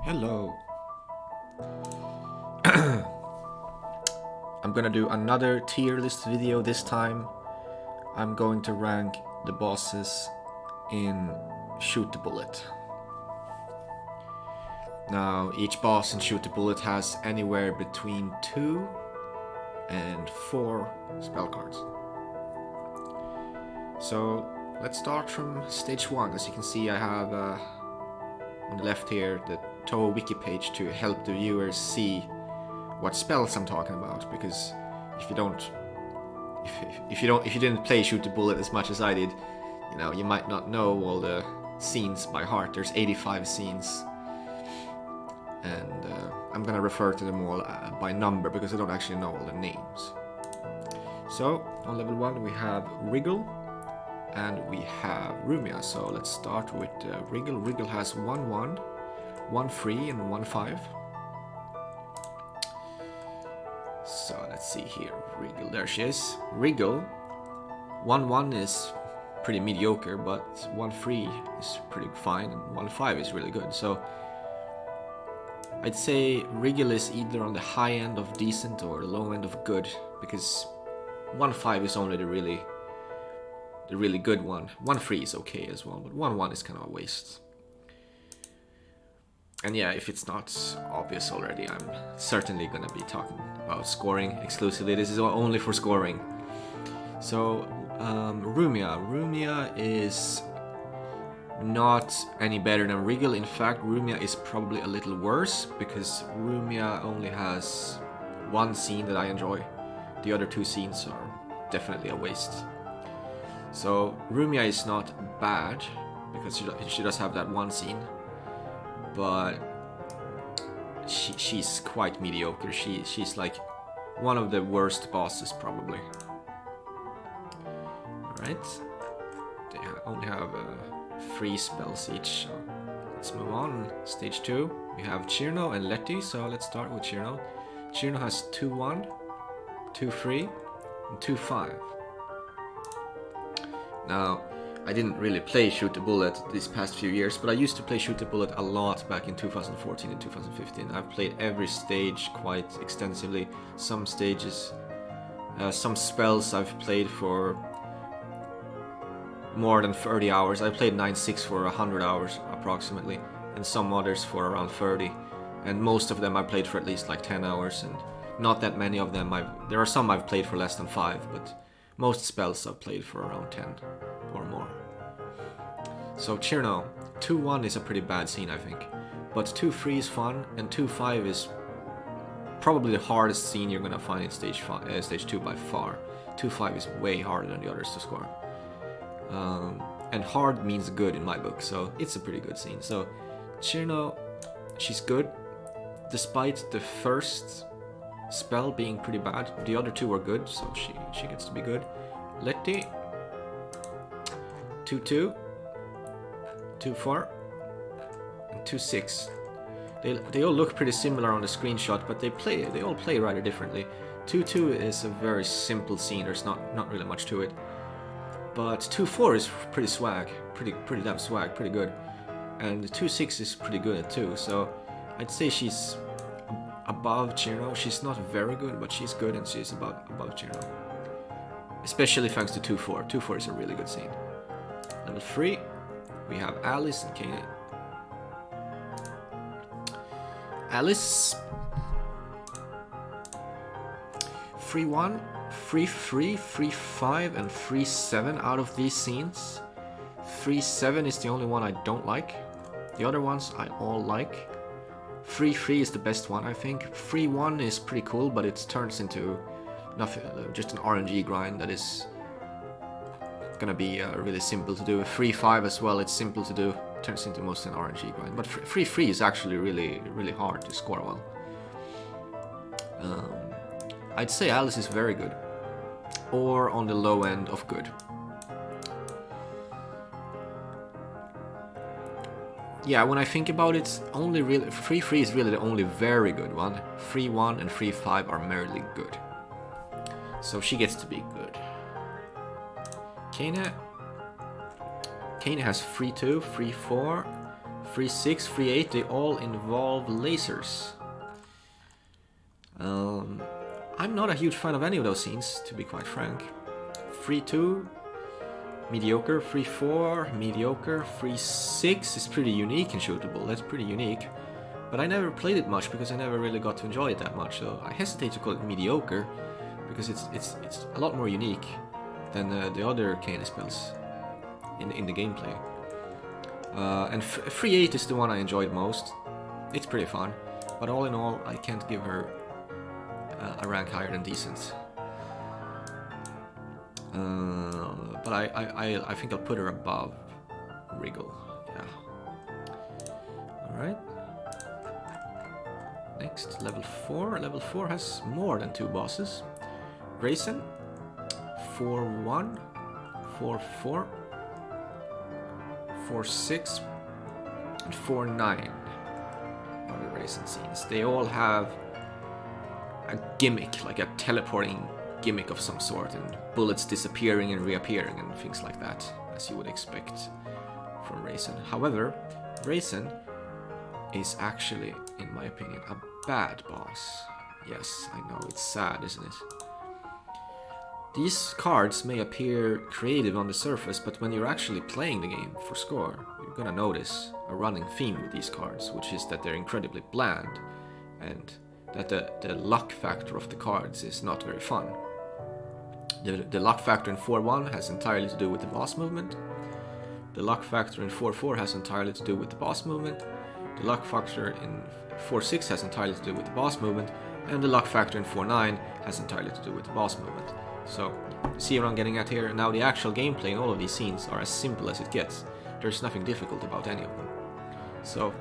Hello. I'm gonna do another tier list video this time. I'm going to rank the bosses in Shoot the Bullet. Now, each boss in Shoot the Bullet has anywhere between 2 and 4 spell cards. So, let's start from stage 1. As you can see, I have on the left here the Touhou wiki page to help the viewers see what spells I'm talking about, because if you didn't play Shoot the Bullet as much as I did, you might not know all the scenes by heart. There's 85 scenes, and I'm gonna refer to them all by number because I don't actually know all the names. So on level 1 we have Wriggle and we have Rumia. So let's start with Wriggle. Wriggle has 1/1, 1/3 and 1/5. So let's see here, Wriggle, there she is. Wriggle, 1/1 is pretty mediocre, but 1/3 is pretty fine, and 1/5 is really good. So I'd say Wriggle is either on the high end of decent or the low end of good, because 1/5 is only the really good one. 1/3 is okay as well, but 1/1 is kind of a waste. And yeah, if it's not obvious already, I'm certainly gonna be talking about scoring exclusively. This is only for scoring. So Rumia. Rumia is not any better than Wriggle. In fact, Rumia is probably a little worse, because Rumia only has one scene that I enjoy. The other 2 scenes are definitely a waste. So Rumia is not bad, because she does have that one scene, but she's quite mediocre. She's like one of the worst bosses probably. Alright, they only have 3 spells each, so let's move on. Stage 2, we have Chirno and Letty, so let's start with Chirno. Chirno has 2/1, 2/3 and 2/5. Now, I didn't really play Shoot the Bullet these past few years, but I used to play Shoot the Bullet a lot back in 2014 and 2015. I've played every stage quite extensively. Some stages, some spells I've played for more than 30 hours. I played 9/6 for 100 hours approximately, and some others for around 30. And most of them I played for at least like 10 hours, and not that many of them there are some I've played for less than 5, but most spells I've played for around 10 or more. So Chirno, 2/1 is a pretty bad scene, I think, but 2/3 is fun, and 2/5 is probably the hardest scene you're gonna find in stage 2 by far. 2/5 is way harder than the others to score. And hard means good in my book, so it's a pretty good scene. So Chirno, she's good, despite the first spell being pretty bad. The other 2 are good, so she gets to be good. Letty, 2/2, 2/4, and 2/6. They all look pretty similar on the screenshot, but they all play rather differently. 2/2 is a very simple scene. There's not really much to it. But 2/4 is pretty swag, pretty damn swag, pretty good. And 2/6 is pretty good too. So I'd say she's above Chirno. She's not very good, but she's good, and she's above Chirno. Especially thanks to 2/4. 2/4 is a really good scene. Level 3, we have Alice and Kane. Alice, 3/1, 3/3, 3/5, and 3/7 out of these scenes. 3/7 is the only one I don't like. The other ones I all like. 3/3 is the best one, I think. 3/1 is pretty cool, but it turns into nothing, just an RNG grind that is gonna be really simple to do. 3/5 as well, it's simple to do, turns into mostly an RNG grind. But 3/3 is actually really hard to score well. I'd say Alice is very good, or on the low end of good. Yeah, when I think about it, only really 3/3 is really the only very good one. 3/1 and 3/5 are merely good, so she gets to be good. Kane has 3/2, 3/4, Free 6, free 8, they all involve lasers. I'm not a huge fan of any of those scenes, to be quite frank. Free 2, mediocre. Free 4, mediocre. Free 6 is pretty unique and shootable, that's pretty unique. But I never played it much because I never really got to enjoy it that much, so I hesitate to call it mediocre because it's a lot more unique than the other Kane spells in the gameplay. And free 8 is the one I enjoyed most. It's pretty fun, but all in all, I can't give her a rank higher than decent. But I think I'll put her above Wriggle. Yeah. All right. Next, level 4. Level 4 has more than 2 bosses. Raisin, 4-1, 4-4, 4-6, and 4-9 are the Raisin scenes. They all have a gimmick, like a teleporting gimmick of some sort, and bullets disappearing and reappearing and things like that, as you would expect from Raisin. However, Raisin is actually, in my opinion, a bad boss. Yes, I know, it's sad, isn't it? These cards may appear creative on the surface, but when you're actually playing the game for score, you're gonna notice a running theme with these cards, which is that they're incredibly bland, and that the luck factor of the cards is not very fun. The luck factor in 4-1 has entirely to do with the boss movement. The luck factor in 4-4 has entirely to do with the boss movement. The luck factor in 4-6 has entirely to do with the boss movement, and the luck factor in 4-9 has entirely to do with the boss movement. So, see what I'm getting at here? Now the actual gameplay in all of these scenes are as simple as it gets. There's nothing difficult about any of them. So,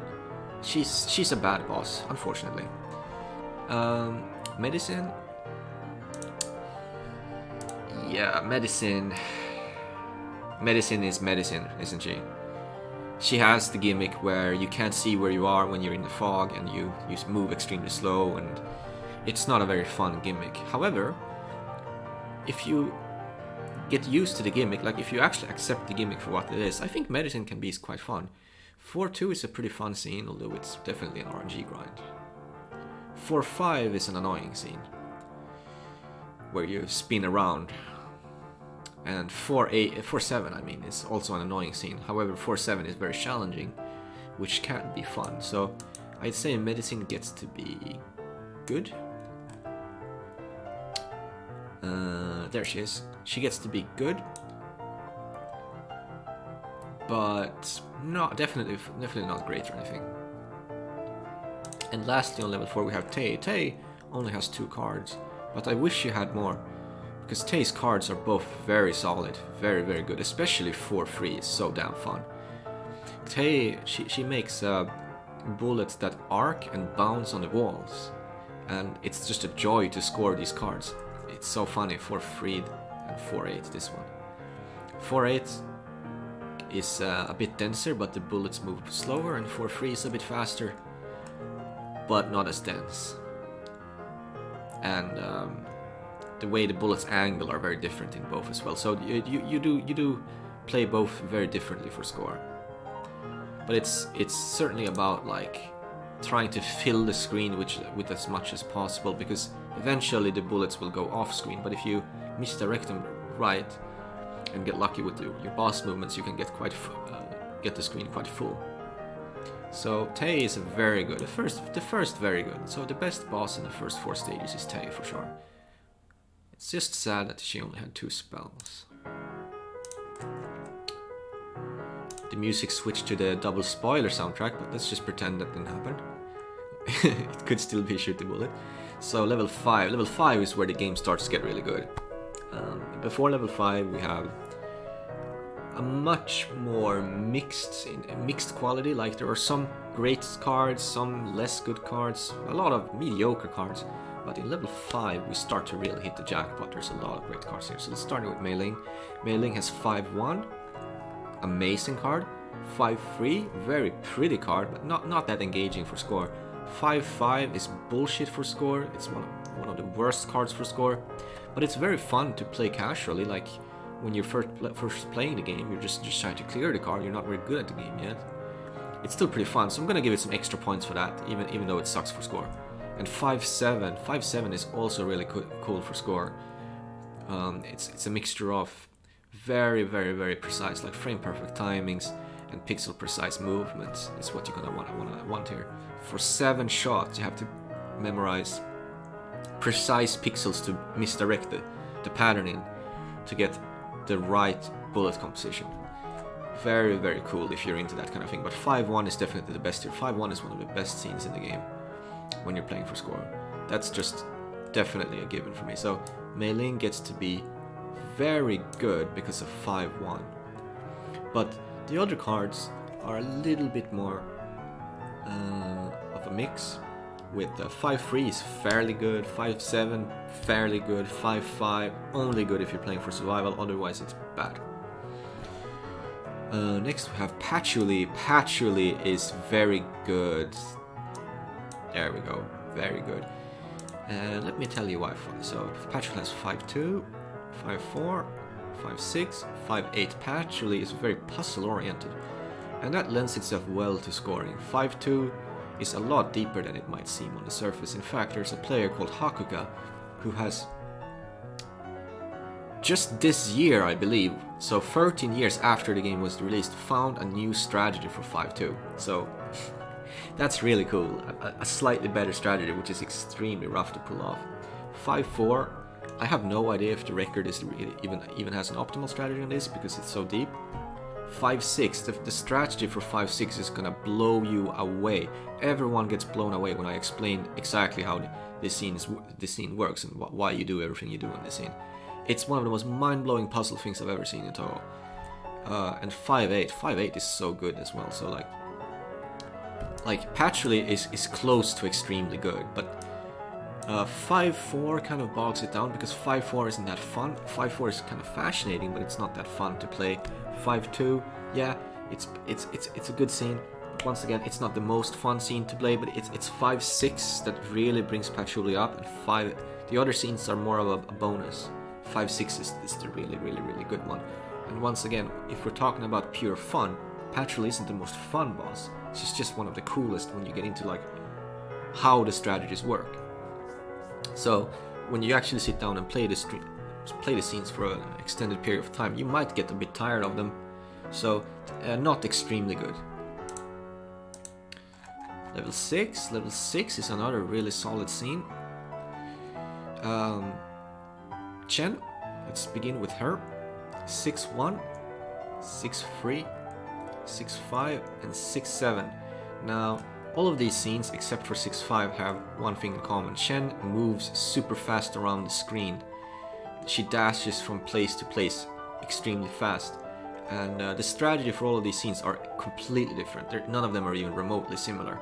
she's a bad boss, unfortunately. Medicine. Yeah, Medicine. Medicine is Medicine, isn't she? She has the gimmick where you can't see where you are when you're in the fog, and you move extremely slow, and it's not a very fun gimmick. However, if you get used to the gimmick, like if you actually accept the gimmick for what it is, I think Medicine can be quite fun. 4-2 is a pretty fun scene, although it's definitely an RNG grind. 4-5 is an annoying scene, where you spin around. And 4-7, I mean, is also an annoying scene. However, 4-7 is very challenging, which can be fun. So I'd say Medicine gets to be good. There she is. She gets to be good, but definitely not great or anything. And lastly, on level 4 we have Tay. Tay only has 2 cards, but I wish she had more, because Tay's cards are both very solid, very, very good, especially 4-3 is so damn fun. Tay, she makes bullets that arc and bounce on the walls, and it's just a joy to score these cards. It's so funny. 4-3 and 4-8, this one. 4-8 is a bit denser, but the bullets move slower, and 4-3 is a bit faster, but not as dense. And the way the bullets angle are very different in both as well. So you do play both very differently for score. But it's certainly about like trying to fill the screen with as much as possible, because eventually the bullets will go off screen. But if you misdirect them right and get lucky with your boss movements, you can get the screen quite full. So Tay is very good. The first very good. So the best boss in the first 4 stages is Tay for sure. It's just sad that she only had 2 spells. The music switched to the double spoiler soundtrack, but let's just pretend that didn't happen. It could still be Shoot the Bullet. So level 5. Level 5 is where the game starts to get really good. Before level 5 we have a much more mixed quality. Like there are some great cards, some less good cards, a lot of mediocre cards. But in level 5 we start to really hit the jackpot. There's a lot of great cards here. So let's start with Mei Ling. Mei Ling has 5-1. Amazing card. 5-3, very pretty card, but not that engaging for score. 5-5 is bullshit for score. It's one of the worst cards for score, but it's very fun to play casually. Like when you're first playing the game, you're just trying to clear the card. You're not very good at the game yet. it's still pretty fun. So I'm gonna give it some extra points for that, even though it sucks for score. And 5-7 is also really cool for score. It's a mixture of very, very, very precise, like frame perfect timings and pixel precise movements is what you're gonna want here. For 7 shots, you have to memorize precise pixels to misdirect the pattern in to get the right bullet composition. Very, very cool if you're into that kind of thing. But 5-1 is definitely the best here. 5-1 is one of the best scenes in the game when you're playing for score. That's just definitely a given for me. So Mei Ling gets to be very good because of 5-1. But the other cards are a little bit more of a mix. With 5-3 is fairly good, 5-7 fairly good, 5-5 only good if you're playing for survival, otherwise it's bad. Next we have Patchouli. Patchouli is very good. There we go, very good. Let me tell you why. So Patchouli has 5-2, 5-4, 5-6, 5-8. Patchouli is very puzzle oriented, and that lends itself well to scoring. 5-2 is a lot deeper than it might seem on the surface. In fact, there's a player called Hakuga who has just this year, I believe, so 13 years after the game was released, found a new strategy for 5-2. So that's really cool. A slightly better strategy, which is extremely rough to pull off. 5-4, I have no idea if the record is really even has an optimal strategy on this because it's so deep. 5-6, the strategy for 5-6 is gonna blow you away. Everyone gets blown away when I explain exactly how this scene works and why you do everything you do in this scene. It's one of the most mind-blowing puzzle things I've ever seen in Touhou. And 5-8 is so good as well. So like Patchouli is close to extremely good, but 5-4 kind of bogs it down because 5-4 isn't that fun. 5-4 is kind of fascinating, but it's not that fun to play. 5-2, yeah, it's a good scene. But once again, it's not the most fun scene to play, but it's 5-6 that really brings Patchouli up, and the other scenes are more of a bonus. 5-6 is the really, really, really good one. And once again, if we're talking about pure fun, Patchouli isn't the most fun boss. She's just one of the coolest when you get into like how the strategies work. So when you actually sit down and play the scenes for an extended period of time, you might get a bit tired of them. So not extremely good. Level 6 is another really solid scene. Chen, let's begin with her. 6-1, 6-3, 6-5 and 6-7. Now all of these scenes except for 6-5 have one thing in common. Chen moves super fast around the screen. She dashes from place to place extremely fast, and the strategy for all of these scenes are completely different. None of them are even remotely similar,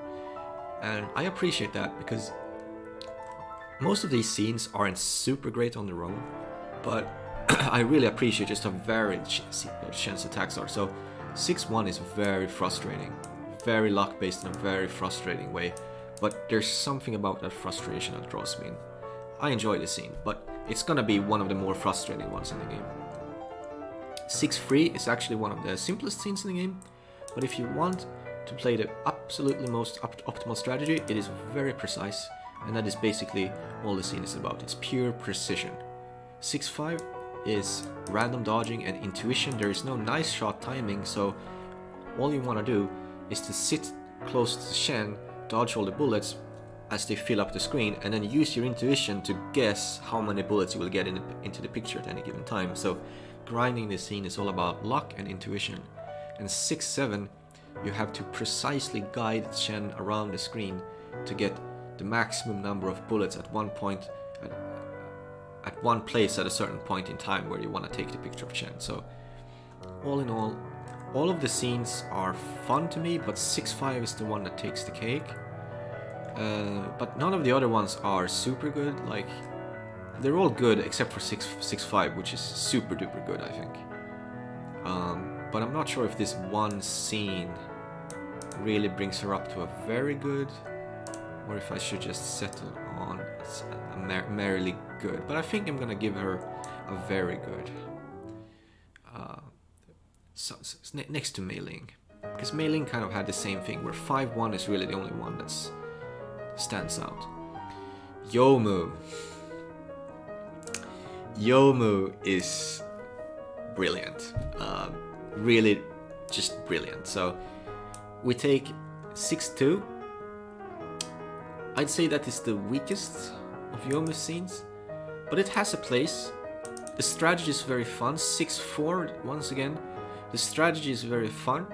and I appreciate that because most of these scenes aren't super great on their own, but I really appreciate just how varied Shen's attacks are. So 6-1 is very frustrating, very luck based in a very frustrating way, but there's something about that frustration that draws me in. I enjoy the scene, but it's gonna be one of the more frustrating ones in the game. 6-3 is actually one of the simplest scenes in the game, but if you want to play the absolutely most optimal strategy, it is very precise, and that is basically all the scene is about. It's pure precision. 6-5 is random dodging and intuition. There is no nice shot timing, so all you want to do is to sit close to Shen, dodge all the bullets as they fill up the screen, and then use your intuition to guess how many bullets you will get into the picture at any given time. So grinding this scene is all about luck and intuition. And 6-7, you have to precisely guide Shen around the screen to get the maximum number of bullets at one point, at one place at a certain point in time where you want to take the picture of Chen. So all in all of the scenes are fun to me, but 6-5 is the one that takes the cake. But none of the other ones are super good. Like, they're all good except for 6-5, which is super duper good, I think. But I'm not sure if this one scene really brings her up to a very good, or if I should just settle on a merely good. But I think I'm gonna give her a very good. So next to Mei Ling. Because Mei Ling kind of had the same thing, where 5-1 is really the only one that stands out. Yomu. Yomu is brilliant. Really just brilliant. So we take 6-2. I'd say that is the weakest of Yomu's scenes, but it has a place. The strategy is very fun. 6-4, once again, the strategy is very fun.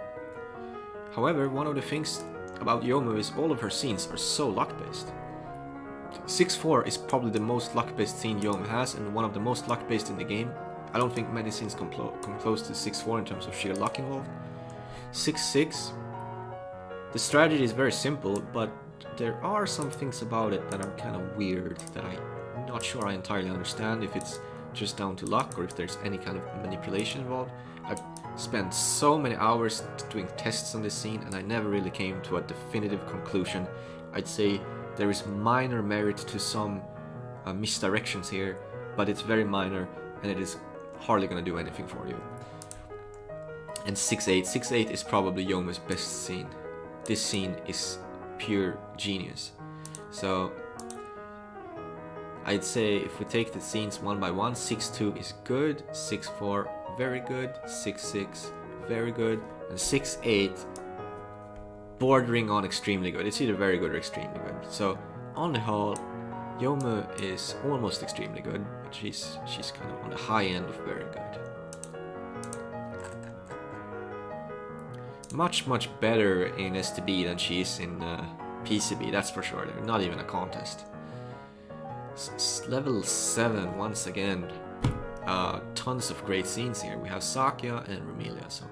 However, one of the things about Yomu is all of her scenes are so luck-based. 6-4 is probably the most luck-based scene Yomu has, and one of the most luck-based in the game. I don't think many scenes come close to 6-4 in terms of sheer luck involved. 6-6, the strategy is very simple, but there are some things about it that are kind of weird that I'm not sure I entirely understand, if it's just down to luck or if there's any kind of manipulation involved. I've spent so many hours doing tests on this scene and I never really came to a definitive conclusion. I'd say there is minor merit to some misdirections here, but it's very minor and it is hardly going to do anything for you. And 6-8. 6-8 is probably Yomu's best scene. This scene is pure genius. So I'd say if we take the scenes one by one, 6-2 is good, 6-4 very good, 6-6 very good, and 6-8 bordering on extremely good. It's either very good or extremely good. So on the whole, Yomu is almost extremely good, but she's kind of on the high end of very good. Much better in STB than she is in PCB, that's for sure. Not even a contest. Level 7 once again. Tons of great scenes here. We have Sakia and Remilia. So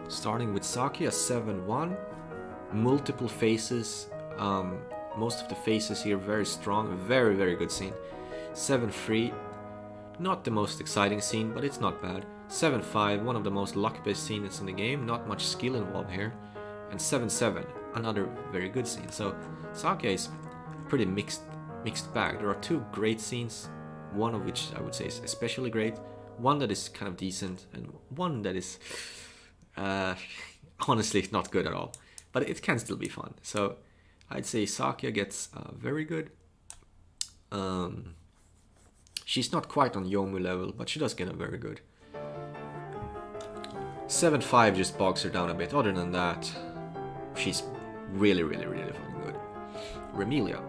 starting with Sakia, 7-1. Multiple phases. Most of the phases here very strong. Very good scene. 7-3. Not the most exciting scene, but it's not bad. 7-5, one of the most luck-based scenes in the game. Not much skill involved here. And 7-7, another very good scene. So Sakia is pretty mixed bag. There are two great scenes, one of which I would say is especially great, one that is kind of decent, and one that is honestly not good at all. But it can still be fun. So I'd say Sakia gets very good. She's not quite on Yomu level, but she does get a very good. 7-5 just bogs her down a bit. Other than that, she's really fucking good. Remilia.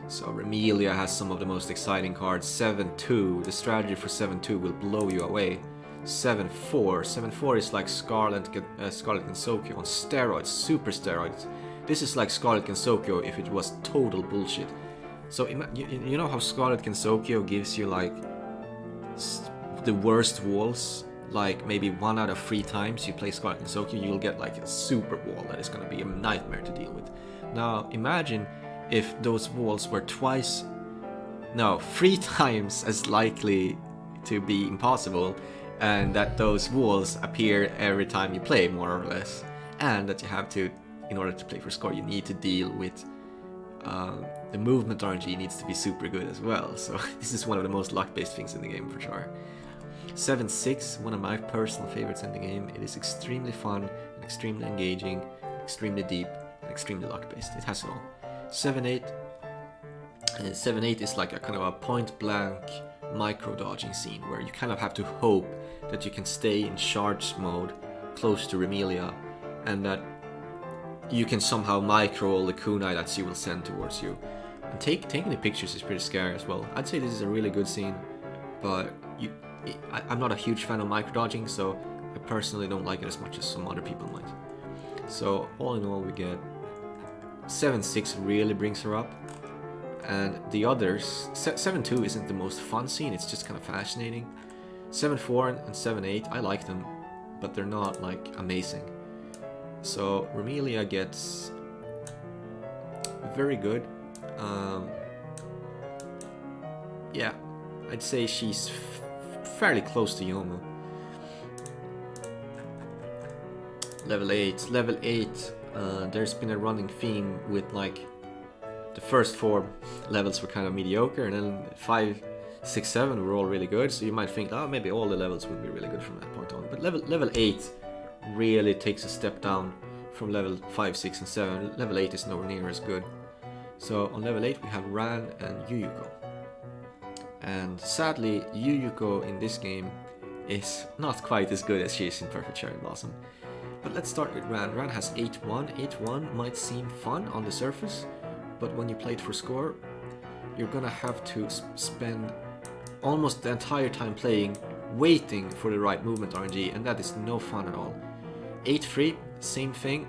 So Remilia has some of the most exciting cards. 7-2, the strategy for 7-2 will blow you away. 7-4, 7-4 is like Scarlet Gensokyo on steroids, super steroids. This is like Scarlet Gensokyo if it was total bullshit. So you know how Scarlet Gensokyo gives you like the worst walls? Like maybe 1 out of 3 times you play Scarlet Gensokyo, you'll get like a super wall that is going to be a nightmare to deal with. Now imagine if those walls were 3 times as likely to be impossible, and that those walls appear every time you play, more or less, and that you have to, in order to play for score, you need to deal with the movement RNG needs to be super good as well. So this is one of the most luck-based things in the game for sure. 7-6, one of my personal favorites in the game. It is extremely fun, extremely engaging, extremely deep, and extremely luck-based. It has it all. 7-8. 7-8 is like a kind of a point-blank micro-dodging scene where you kind of have to hope that you can stay in charge mode close to Remilia, and that you can somehow micro all the kunai that she will send towards you. And taking the pictures is pretty scary as well. I'd say this is a really good scene, but I'm not a huge fan of micro-dodging, so I personally don't like it as much as some other people might. So all in all, we get 7-6 really brings her up, and the others, 7-2 isn't the most fun scene, it's just kind of fascinating. 7-4 and 7-8, I like them, but they're not like amazing. So Remilia gets very good. Yeah, I'd say she's fairly close to Yomu. Level 8. Level 8, there's been a running theme with like the first 4 levels were kind of mediocre, and then 5, 6, 7 were all really good. So you might think, oh, maybe all the levels would be really good from that point on. But level 8 really takes a step down from level 5, 6, and 7. Level 8 is nowhere near as good. So on level 8 we have Ran and Yuyuko. And sadly, Yuyuko in this game is not quite as good as she is in Perfect Cherry Blossom. But let's start with Ran. Ran has 8-1. 8-1 might seem fun on the surface, but when you play it for score, you're gonna have to spend almost the entire time playing waiting for the right movement RNG, and that is no fun at all. 8-3, same thing.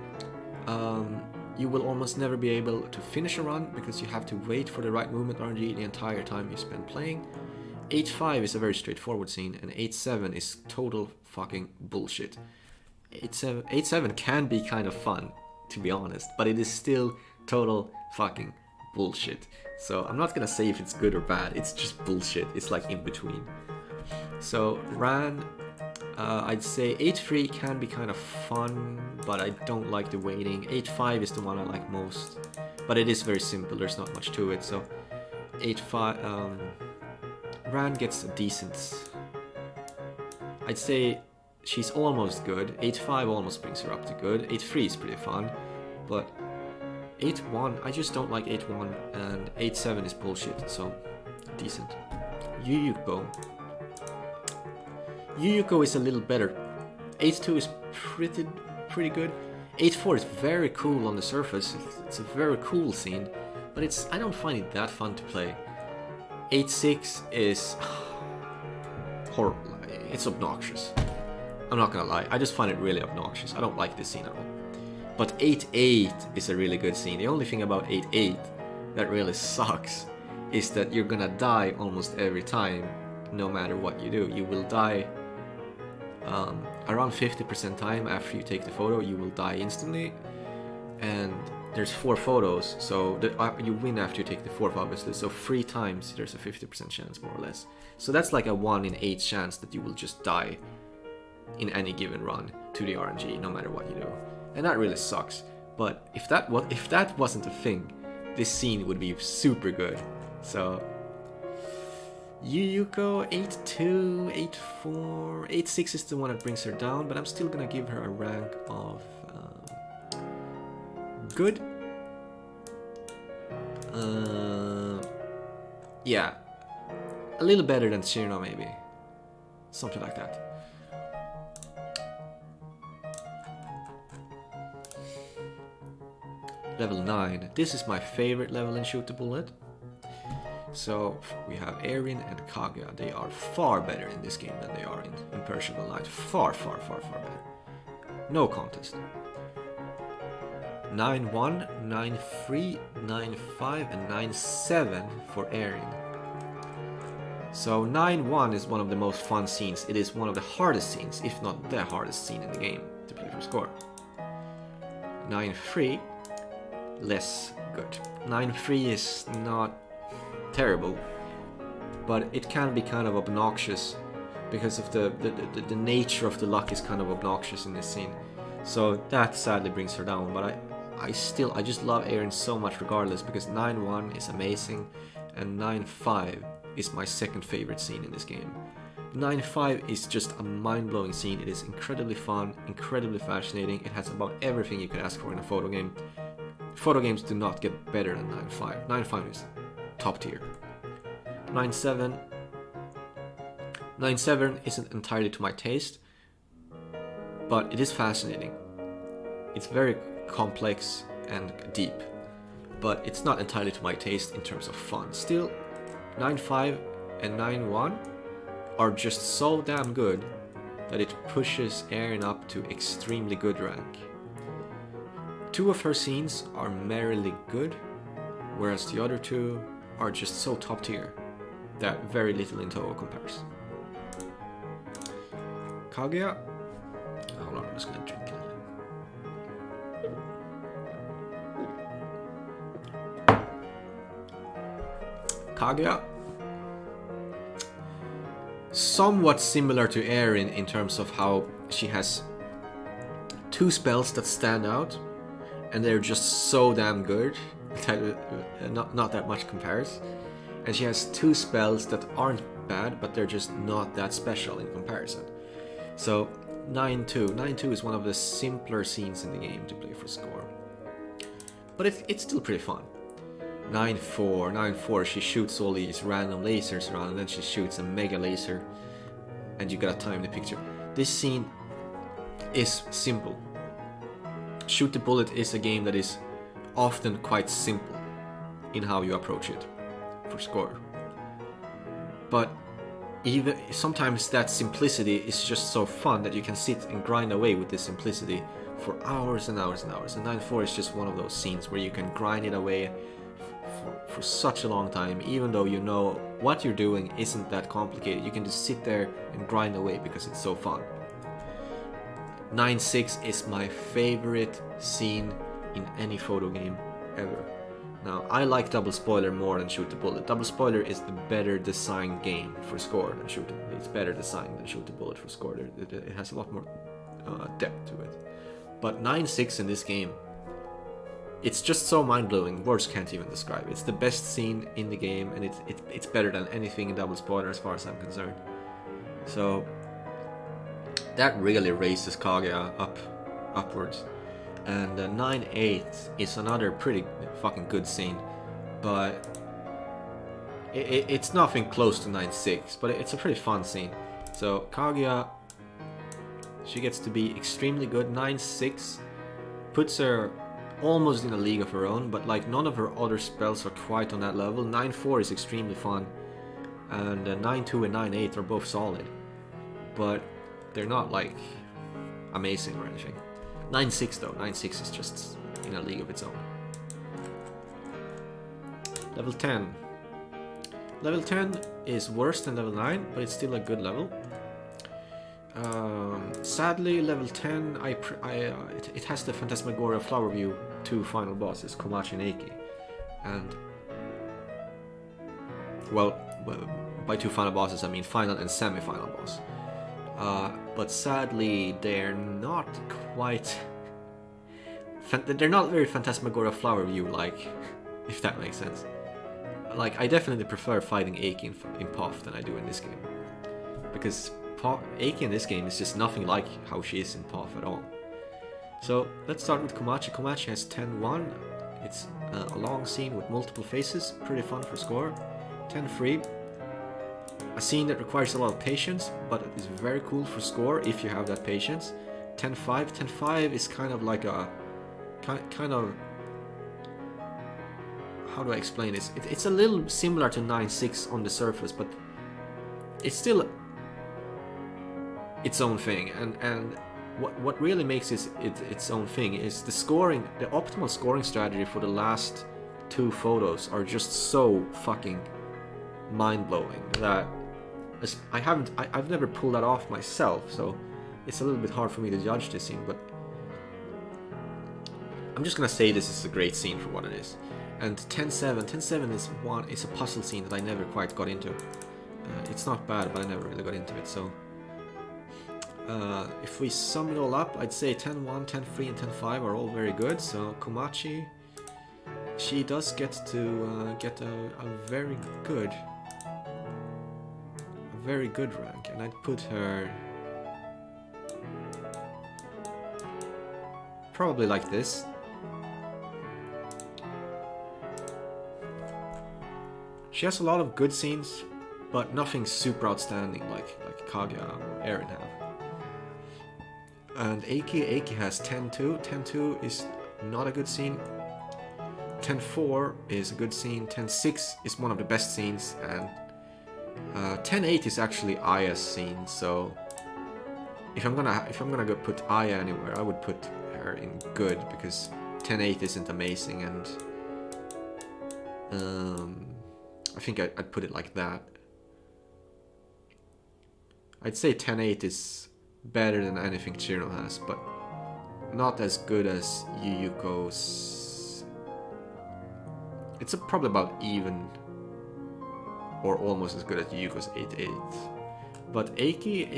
You will almost never be able to finish a run because you have to wait for the right movement RNG the entire time you spend playing. 8-5 is a very straightforward scene, and 8-7 is total fucking bullshit. 8-7 can be kind of fun, to be honest, but it is still total fucking bullshit. So I'm not gonna say if it's good or bad, it's just bullshit. It's like in between. So Ran, I'd say 8-3 can be kind of fun, but I don't like the waiting. 8-5 is the one I like most, but it is very simple, there's not much to it. So 8-5, Ran gets a decent, I'd say she's almost good. 8-5 almost brings her up to good. 8-3 is pretty fun, but 8-1, I just don't like 8-1, and 8-7 is bullshit, so decent. Yuyuko is a little better. 8-2 is pretty good. 8-4 is very cool on the surface. It's a very cool scene, but I don't find it that fun to play. 8-6 is horrible. It's obnoxious. I'm not gonna lie, I just find it really obnoxious. I don't like this scene at all. But 8-8 is a really good scene. The only thing about 8-8 that really sucks is that you're gonna die almost every time, no matter what you do. You will die around 50% time after you take the photo, you will die instantly. And there's 4 photos, so you win after you take the 4th, obviously. So 3 times there's a 50% chance, more or less. So that's like a 1 in 8 chance that you will just die in any given run to the RNG, no matter what you do. And that really sucks. But if that wasn't a thing, this scene would be super good. So Yuyuko 8-2, 8-4, 8-6 is the one that brings her down, but I'm still gonna give her a rank of good. Yeah, a little better than Shirno maybe, something like that. Level 9. This is my favorite level in Shoot the Bullet. So we have Erin and Kaguya. They are far better in this game than they are in Perishable Night. Far better. No contest. 9-1, 9-3, 9-5, and 9-7 for Erin. So 9-1 is one of the most fun scenes. It is one of the hardest scenes, if not the hardest scene in the game to play for score. 9-3, less good. 9-3 is not terrible, but it can be kind of obnoxious because of the nature of the luck is kind of obnoxious in this scene. So that sadly brings her down, but I just love Erin so much regardless, because 9-1 is amazing and 9-5 is my second favorite scene in this game. 9-5 is just a mind-blowing scene. It is incredibly fun, incredibly fascinating. It has about everything you could ask for in a photo game. Photo games do not get better than 9-5. 9-5 is top tier. 9-7 isn't entirely to my taste, but it is fascinating. It's very complex and deep, but it's not entirely to my taste in terms of fun. Still, 9-5 and 9-1 are just so damn good that it pushes Erin up to extremely good rank. 2 of her scenes are merely good, whereas the other 2 are just so top tier that very little in Touhou compares. Kaguya. Hold on, I'm just gonna drink a little. Kaguya. Somewhat similar to Erin in terms of how she has 2 spells that stand out, and they're just so damn good that not that much compares. And she has 2 spells that aren't bad, but they're just not that special in comparison. So 9-2. 9-2 is one of the simpler scenes in the game to play for score. But it's still pretty fun. 9-4. 9-4, she shoots all these random lasers around, and then she shoots a mega laser, and you gotta time the picture. This scene is simple. Shoot the Bullet is a game that is often quite simple in how you approach it for score. But even sometimes that simplicity is just so fun that you can sit and grind away with this simplicity for hours and hours and hours. And 9-4 is just one of those scenes where you can grind it away for such a long time, even though you know what you're doing isn't that complicated. You can just sit there and grind away because it's so fun. 9-6 is my favorite scene in any photo game ever. Now, I like Double Spoiler more than Shoot the Bullet. Double Spoiler is the better designed game for score than Shoot the Bullet. It's better designed than Shoot the Bullet for score. It has a lot more depth to it. But 9-6 in this game, it's just so mind-blowing. Words can't even describe it. It's the best scene in the game, and it's better than anything in Double Spoiler as far as I'm concerned. So that really raises Kaguya upwards. And 9-8 is another pretty fucking good scene, but it's nothing close to 9-6, but it's a pretty fun scene. So Kaguya, she gets to be extremely good. 9-6 puts her almost in a league of her own, but like none of her other spells are quite on that level. 9-4 is extremely fun, and 9-2 and 9-8 are both solid, but they're not like amazing or anything. 9-6 though, 9-6 is just in a league of its own. Level 10. Level 10 is worse than level 9, but it's still a good level. Sadly, level 10, it has the Phantasmagoria Flower View 2 final bosses, Komachi and Eiki. And, well, by 2 final bosses I mean final and semi-final boss. But sadly, they're not quite... They're not very Phantasmagoria Flower View like, if that makes sense. Like, I definitely prefer fighting Eiki in PoF than I do in this game. Because Eiki in this game is just nothing like how she is in PoF at all. So, let's start with Komachi. Komachi has 10-1. It's a long scene with multiple phases. Pretty fun for score. 10-3. A scene that requires a lot of patience, but it is very cool for score if you have that patience. 10-5. 10-5 is kind of like a... Kind of... How do I explain this? It's a little similar to 9-6 on the surface, but it's still its own thing. And what really makes it its own thing is the scoring. The optimal scoring strategy for the last 2 photos are just so fucking mind-blowing that I've never pulled that off myself, so it's a little bit hard for me to judge this scene, but I'm just gonna say this is a great scene for what it is. And 10-7 is a puzzle scene that I never quite got into. It's not bad, but I never really got into it. So if we sum it all up, I'd say 10-1, 10-3, and 10-5 are all very good. So Komachi, she does get to get a very good rank, and I'd put her probably like this. She has a lot of good scenes, but nothing super outstanding like Kaguya or Eren have. And Eiki has 10-2. 10-2 is not a good scene. 10-4 is a good scene. 10-6 is one of the best scenes, and 10-8 is actually Aya's scene. So if I'm gonna go put Aya anywhere, I would put her in good, because 10-8 isn't amazing, and I think I'd put it like that. I'd say 10-8 is better than anything Chirno has, but not as good as Yuyuko's. It's probably about even, or almost as good as Yuyuko's 8-8. But Eiki,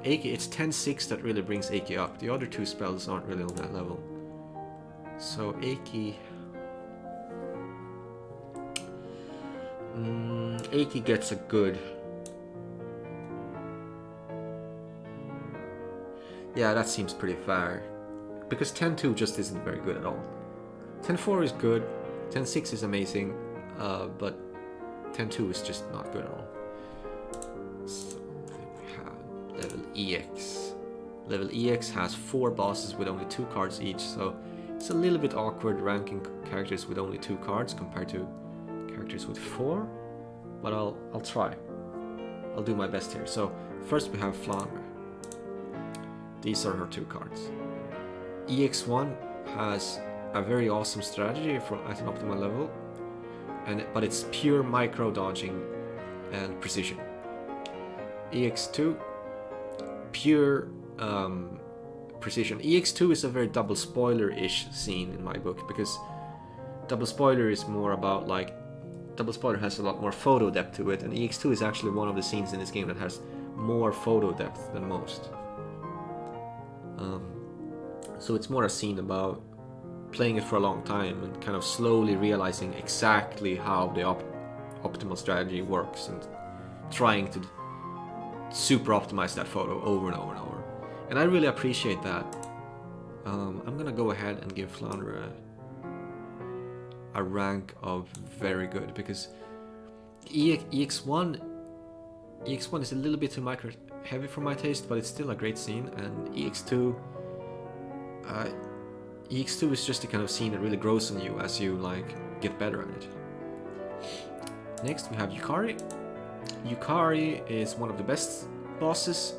it's 10-6 that really brings Eiki up. The other 2 spells aren't really on that level. So Eiki gets a good Yeah, that seems pretty fair. Because 10-2 just isn't very good at all. 10-4 is good, 10-6 is amazing, but 10-2 is just not good at all. So then we have level EX. Level EX has 4 bosses with only 2 cards each, so it's a little bit awkward ranking characters with only 2 cards compared to characters with 4, but I'll try. I'll do my best here. So first we have Flandre. These are her 2 cards. EX1 has a very awesome strategy at an optimal level, but it's pure micro dodging and precision. EX2, pure precision. EX2 is a very double spoiler-ish scene in my book, because double spoiler is more about like, double spoiler has a lot more photo depth to it, and EX2 is actually one of the scenes in this game that has more photo depth than most. So it's more a scene about playing it for a long time and kind of slowly realizing exactly how the optimal strategy works and trying to super optimize that photo over and over and over. And I really appreciate that. I'm gonna go ahead and give Flandre a rank of very good, because EX1 is a little bit too micro heavy for my taste, but it's still a great scene, and EX2 is just the kind of scene that really grows on you as you like get better at it. Next we have Yukari. Yukari is one of the best bosses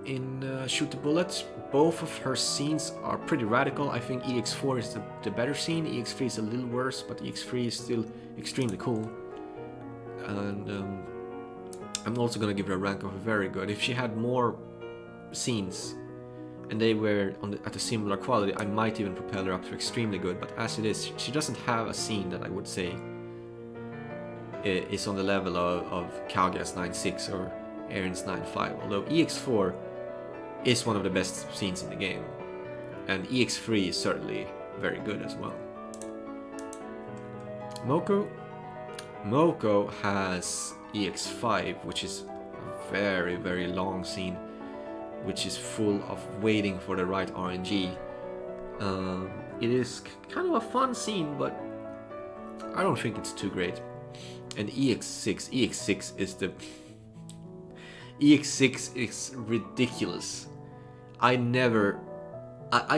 in Shoot the Bullet. Both of her scenes are pretty radical. I think EX4 is the better scene, EX3 is a little worse, but EX3 is still extremely cool. And I'm also gonna give her a rank of very good. If she had more scenes and they were at a similar quality, I might even propel her up to extremely good, but as it is, she doesn't have a scene that I would say is on the level of Kaguya's 9-6 or Erin's 9-5, although EX4 is one of the best scenes in the game, and EX3 is certainly very good as well. Moko has EX5, which is a very, very long scene, which is full of waiting for the right RNG. It is kind of a fun scene, but I don't think it's too great. And EX6 is the... EX6 is ridiculous. I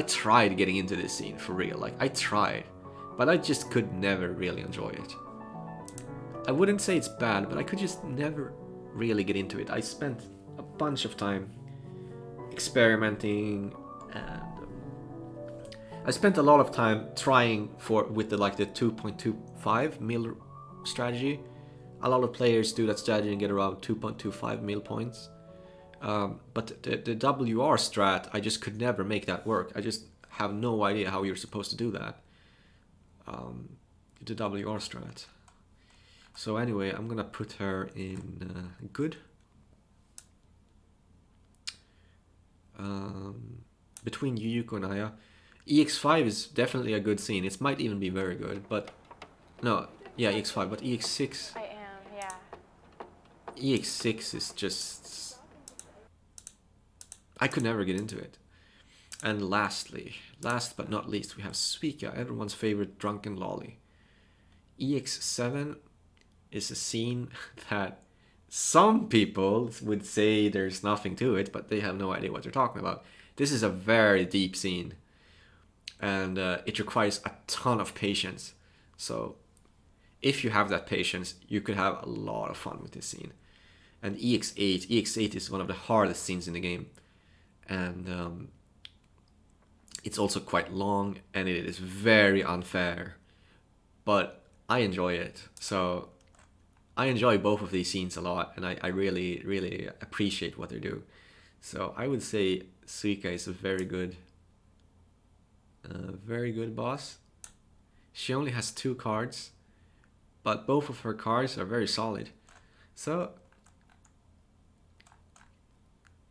tried getting into this scene for real, like I tried, but I just could never really enjoy it. I wouldn't say it's bad, but I could just never really get into it. I spent a bunch of time experimenting, and I spent a lot of time trying with the 2.25 mil strategy. A lot of players do that strategy and get around 2.25 mil points. But the WR strat, I just could never make that work. I just have no idea how you're supposed to do that. The WR strat. So anyway, I'm gonna put her in good. Between Yuyuko and Aya. EX5 is definitely a good scene. It might even be very good, but... No, yeah, EX5, but EX6... I am, yeah. EX6 is just... I could never get into it. And last but not least, we have Suika, everyone's favorite drunken lolly. EX7 is a scene that some people would say there's nothing to it, but they have no idea what they're talking about. This is a very deep scene, and it requires a ton of patience. So if you have that patience, you could have a lot of fun with this scene. And EX8 is one of the hardest scenes in the game, and it's also quite long, and it is very unfair, but I enjoy it. So I enjoy both of these scenes a lot, and I really, really appreciate what they do. So I would say Suika is a very good boss. She only has 2 cards, but both of her cards are very solid. So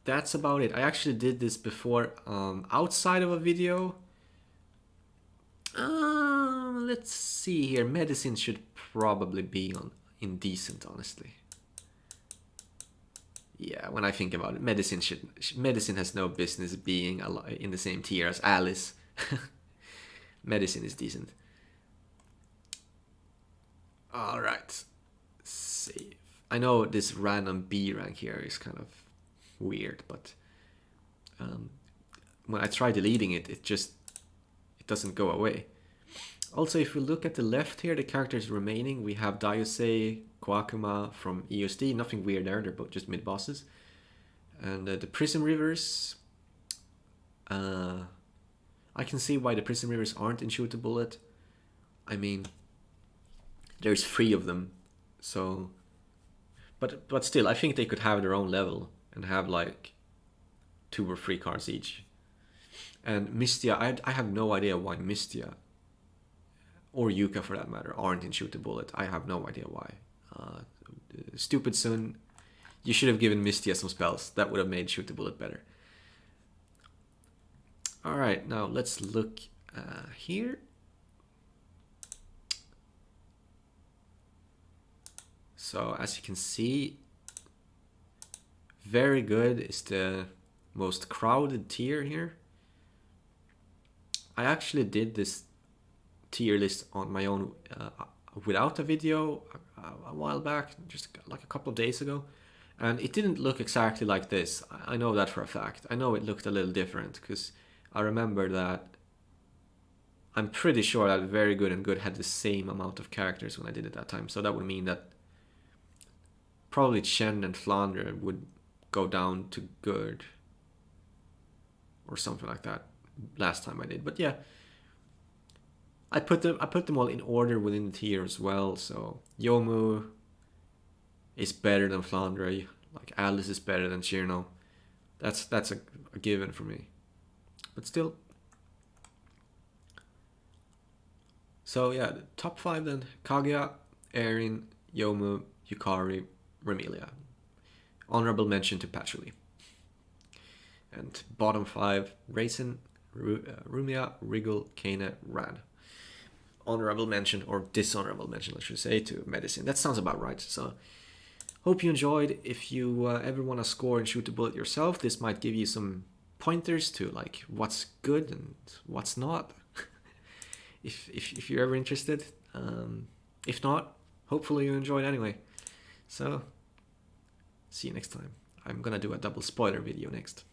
that's about it. I actually did this before outside of a video. Let's see here. Medicine should probably be on indecent, honestly. Yeah, when I think about it, medicine has no business being in the same tier as Alice. Medicine is decent. All right, save. I know this random B rank here is kind of weird, but um, when I try deleting it, it doesn't go away. Also, if we look at the left here, the characters remaining, we have Daiusei, Koakuma from EOSD. Nothing weird there, they're both just mid bosses. And the Prism Rivers, I can see why the Prism Rivers aren't in Shoot a Bullet. I mean, there's 3 of them, so... But still, I think they could have their own level and have like 2 or 3 cards each. And Mystia, I have no idea why Mystia, or Yuka for that matter, aren't in Shoot a Bullet. I have no idea why. Stupid Sun, you should have given Mystia some spells. That would have made Shoot a Bullet better. Alright, now let's look here. So as you can see, very good is the most crowded tier here. I actually did this tier list on my own without a video a while back, just like a couple of days ago, and it didn't look exactly like this. I know that for a fact. I know it looked a little different because I remember that I'm pretty sure that Very Good and Good had the same amount of characters when I did it that time, so that would mean that probably Chen and Flandre would go down to Good or something like that last time I did. But yeah, I put them all in order within the tier as well. So Yomu is better than Flandre, like Alice is better than Chirno. That's a given for me. But still. So yeah, the top 5 then: Kaguya, Erin, Yomu, Yukari, Remilia. Honorable mention to Patchouli. And bottom 5: Raisin, Rumia, Wriggle, Kana, Ran. Honorable mention, or dishonorable mention, I should say, to Medicine. That sounds about right. So, hope you enjoyed. If you ever want to score and Shoot a Bullet yourself, this might give you some pointers to like what's good and what's not. if you're ever interested. If not, hopefully you enjoyed anyway. So, see you next time. I'm gonna do a double spoiler video next.